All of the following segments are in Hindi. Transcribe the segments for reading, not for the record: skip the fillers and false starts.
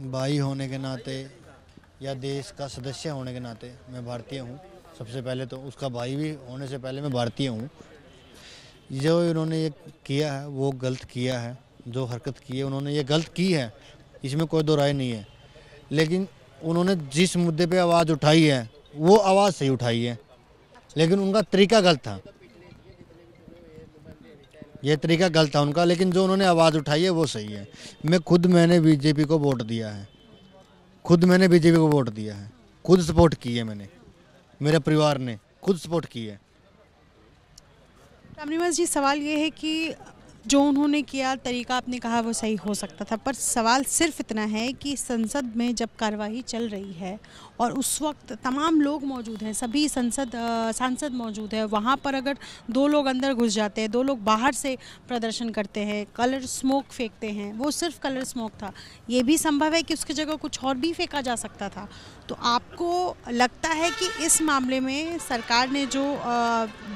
भाई होने के नाते या देश का सदस्य होने के नाते मैं भारतीय हूँ। सबसे पहले तो उसका भाई भी होने से पहले मैं भारतीय हूँ। जो इन्होंने ये किया है वो गलत किया है। जो हरकत की है उन्होंने ये गलत की है, इसमें कोई दो राय नहीं है। लेकिन उन्होंने जिस मुद्दे पे आवाज़ उठाई है वो आवाज़ सही उठाई है, लेकिन उनका तरीका गलत था। ये तरीका गलत था उनका, लेकिन जो उन्होंने आवाज़ उठाई है वो सही है। मैंने बीजेपी को वोट दिया है। मैंने बीजेपी को वोट दिया है। खुद सपोर्ट की है मैंने। मेरे परिवार ने खुद सपोर्ट की है। रामनिवास जी, सवाल ये है कि जो उन्होंने किया तरीका आपने कहा वो सही हो सकता था, पर सवाल सिर्फ इतना है कि संसद में जब कार्यवाही चल रही है और उस वक्त तमाम लोग मौजूद हैं, सभी सांसद मौजूद है, वहाँ पर अगर दो लोग अंदर घुस जाते हैं, दो लोग बाहर से प्रदर्शन करते हैं, कलर स्मोक फेंकते हैं, वो सिर्फ कलर स्मोक था, ये भी संभव है कि उसकी जगह कुछ और भी फेंका जा सकता था। तो आपको लगता है कि इस मामले में सरकार ने जो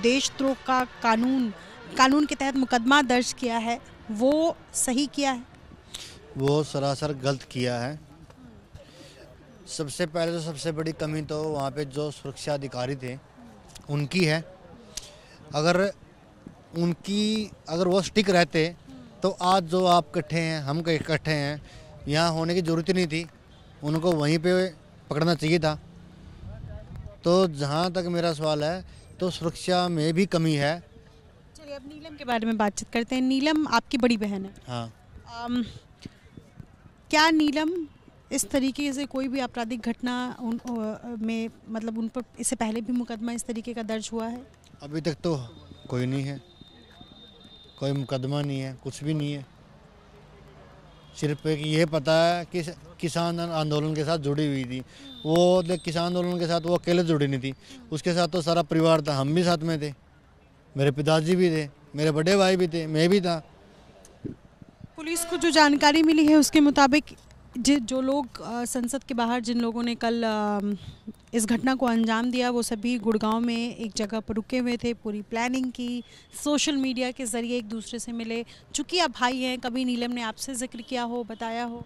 देशद्रोह का कानून के तहत मुकदमा दर्ज किया है वो सही किया है? वो सरासर गलत किया है। सबसे पहले तो सबसे बड़ी कमी तो वहाँ पे जो सुरक्षा अधिकारी थे उनकी है। अगर अगर वो स्टिक रहते तो आज जो आप इकट्ठे हैं, हम इकट्ठे हैं, यहाँ होने की ज़रूरत ही नहीं थी। उनको वहीं पे पकड़ना चाहिए था। तो जहाँ तक मेरा सवाल है तो सुरक्षा में भी कमी है। चलिए अब नीलम के बारे में बातचीत करते हैं। नीलम आपकी बड़ी बहन है। हाँ। क्या नीलम इस तरीके से कोई भी आपराधिक घटना में, मतलब उन पर इससे पहले भी मुकदमा इस तरीके का दर्ज हुआ है? अभी तक तो कोई नहीं है, कोई मुकदमा नहीं है, कुछ भी नहीं है। सिर्फ एक ये पता है कि किसान आंदोलन के साथ जुड़ी हुई थी वो, किसान आंदोलन के साथ वो अकेले जुड़ी नहीं थी, उसके साथ तो सारा परिवार था। हम भी साथ में थे, मेरे पिताजी भी थे, मेरे बड़े भाई भी थे, मैं भी था। पुलिस को जो जानकारी मिली है उसके मुताबिक जो लोग संसद के बाहर, जिन लोगों ने कल इस घटना को अंजाम दिया, वो सभी गुड़गांव में एक जगह पर रुके हुए थे, पूरी प्लानिंग की, सोशल मीडिया के ज़रिए एक दूसरे से मिले। चूँकि आप भाई हैं, कभी नीलम ने आपसे जिक्र किया हो, बताया हो?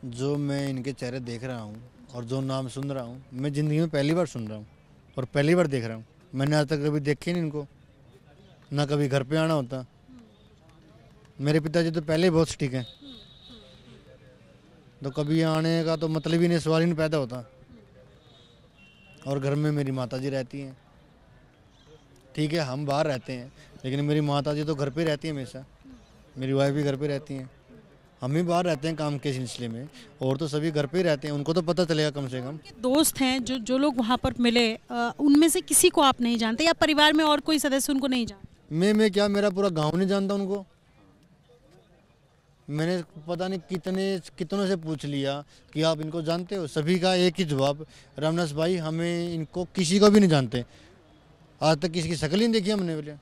जो मैं इनके चेहरे देख रहा हूँ और जो नाम सुन रहा हूँ, मैं ज़िंदगी में पहली बार सुन रहा हूँ और पहली बार देख रहा हूँ। मैंने आज तक कभी देखे नहीं इनको, ना कभी घर पे आना होता। मेरे पिताजी तो पहले ही बहुत स्टिक हैं, तो कभी आने का तो मतलब ही नहीं, सवाल ही नहीं पैदा होता। और घर में मेरी माताजी रहती हैं। ठीक है, हम बाहर रहते हैं, लेकिन मेरी माताजी तो घर पे रहती है हमेशा। मेरी वाइफ भी घर पे रहती हैं। हम ही बाहर रहते हैं काम के सिलसिले में, और तो सभी घर पे ही रहते हैं। उनको तो पता चलेगा कम से कम। दोस्त हैं जो लोग वहाँ पर मिले, उनमें से किसी को आप नहीं जानते, या परिवार में और कोई सदस्य उनको नहीं जानते? मैं क्या, मेरा पूरा गांव नहीं जानता उनको। मैंने पता नहीं कितनों से पूछ लिया कि आप इनको जानते हो, सभी का एक ही जवाब, रामनाथ भाई हमें इनको किसी को भी नहीं जानते। आज तक किसी की शक्ल ही नहीं देखी हमने। बोले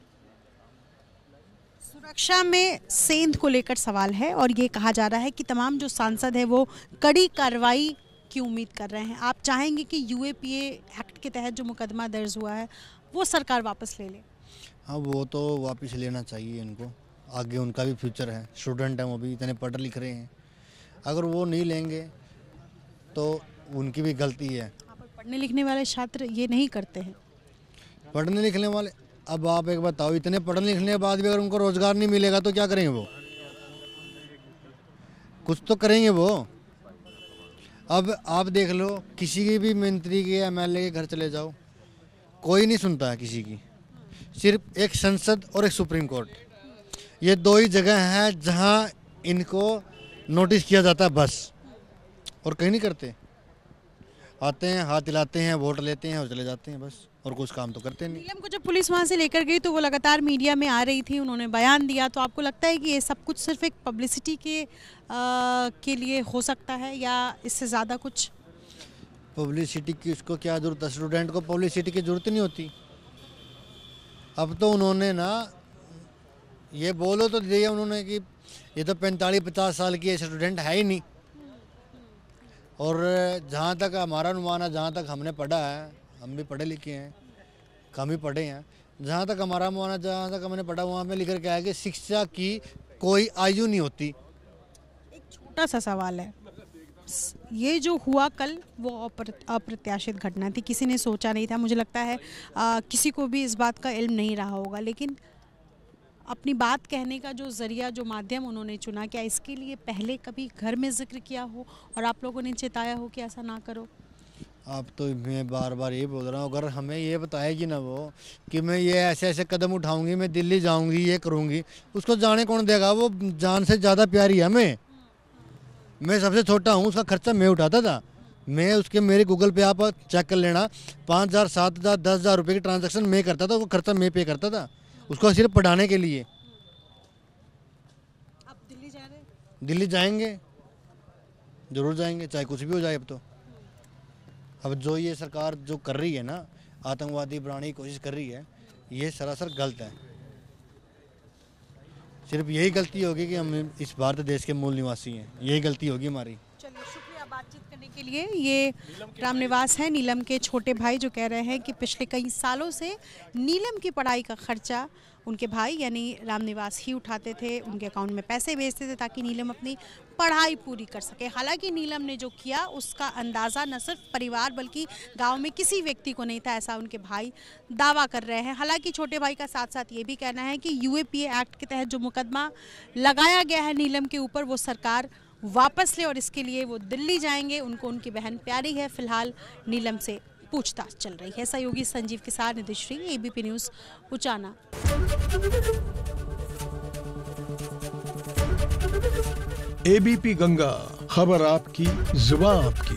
सुरक्षा में सेंध को लेकर सवाल है और ये कहा जा रहा है कि तमाम जो सांसद हैं वो कड़ी कार्रवाई की उम्मीद कर रहे हैं। आप चाहेंगे कि यूएपीए एक्ट के तहत जो मुकदमा दर्ज हुआ है वो सरकार वापस ले ले? हाँ, वो तो वापस लेना चाहिए इनको। आगे उनका भी फ्यूचर है, स्टूडेंट हैं वो भी, इतने पढ़ लिख रहे हैं। अगर वो नहीं लेंगे तो उनकी भी गलती है। पढ़ने लिखने वाले छात्र ये नहीं करते हैं। पढ़ने लिखने वाले, अब आप एक बताओ, इतने पढ़ने लिखने के बाद भी अगर उनको रोजगार नहीं मिलेगा तो क्या करेंगे वो? कुछ तो करेंगे वो। अब आप देख लो, किसी की भी मंत्री के, एमएलए के घर चले जाओ, कोई नहीं सुनता है किसी की। सिर्फ एक संसद और एक सुप्रीम कोर्ट, ये दो ही जगह हैं जहां इनको नोटिस किया जाता है बस, और कहीं नहीं करते। आते हैं, हाथ हिलाते हैं, वोट लेते हैं और चले जाते हैं बस, और कुछ काम तो करते नहीं। नीलम को जब पुलिस वहाँ से लेकर गई तो वो लगातार मीडिया में आ रही थी, उन्होंने बयान दिया, तो आपको लगता है कि ये सब कुछ सिर्फ एक पब्लिसिटी के लिए हो सकता है या इससे ज़्यादा कुछ? पब्लिसिटी की उसको क्या ज़रूरत है? स्टूडेंट को पब्लिसिटी की ज़रूरत नहीं होती। अब तो उन्होंने ना ये बोलो तो दिया उन्होंने कि ये तो 45-50 साल की स्टूडेंट है ही नहीं। और जहाँ तक हमारा अनुमान है, जहाँ तक हमने पढ़ा है, हम भी पढ़े लिखे हैं, कम ही पढ़े हैं, जहाँ तक हमारा अनुमान है, जहाँ तक हमने पढ़ा, वहाँ में लिख कर के आया कि शिक्षा की कोई आयु नहीं होती। एक छोटा सा सवाल है, ये जो हुआ कल वो अप्रत्याशित घटना थी, किसी ने सोचा नहीं था। मुझे लगता है किसी को भी इस बात का इल्म नहीं रहा होगा, लेकिन अपनी बात कहने का जो ज़रिया, जो माध्यम उन्होंने चुना, क्या इसके लिए पहले कभी घर में जिक्र किया हो और आप लोगों ने चेताया हो कि ऐसा ना करो? आप तो मैं बार बार ये बोल रहा हूँ, अगर हमें ये बताएगी ना वो कि मैं ये ऐसे ऐसे कदम उठाऊंगी, मैं दिल्ली जाऊंगी, ये करूंगी, उसको जाने कौन देगा? वो जान से ज़्यादा प्यारी है हमें। मैं सबसे छोटा हूँ, उसका खर्चा मैं उठाता था। मैं उसके, मेरे गूगल पे आप चेक कर लेना, 5,000, 7,000, 10,000 रुपये की ट्रांजैक्शन मैं करता था, वो खर्चा मैं पे करता था उसको, सिर्फ पढ़ाने के लिए। अब दिल्ली जा रहे हैं? दिल्ली जाएंगे, ज़रूर जाएंगे, चाहे कुछ भी हो जाए। अब जो ये सरकार जो कर रही है ना, आतंकवादी बनाने की कोशिश कर रही है, ये सरासर गलत है। सिर्फ यही गलती होगी कि हम इस भारत देश के मूल निवासी हैं, यही गलती होगी हमारी। चलिए, शुक्रिया बातचीत करने के लिए। ये रामनिवास है, नीलम के छोटे भाई, जो कह रहे हैं कि पिछले कई सालों से नीलम की पढ़ाई का खर्चा उनके भाई यानी रामनिवास ही उठाते थे, उनके अकाउंट में पैसे भेजते थे ताकि नीलम अपनी पढ़ाई पूरी कर सके। हालांकि नीलम ने जो किया उसका अंदाज़ा न सिर्फ परिवार बल्कि गांव में किसी व्यक्ति को नहीं था, ऐसा उनके भाई दावा कर रहे हैं। हालांकि छोटे भाई का साथ साथ ये भी कहना है कि UAPA एक्ट के तहत जो मुकदमा लगाया गया है नीलम के ऊपर, वो सरकार वापस ले और इसके लिए वो दिल्ली जाएंगे। उनको उनकी बहन प्यारी है। फिलहाल नीलम से पूछताछ चल रही है। सहयोगी संजीव के साथ Nidhishree, ABP news, Uchana. ABP Ganga, खबर आपकी, जुबान आपकी।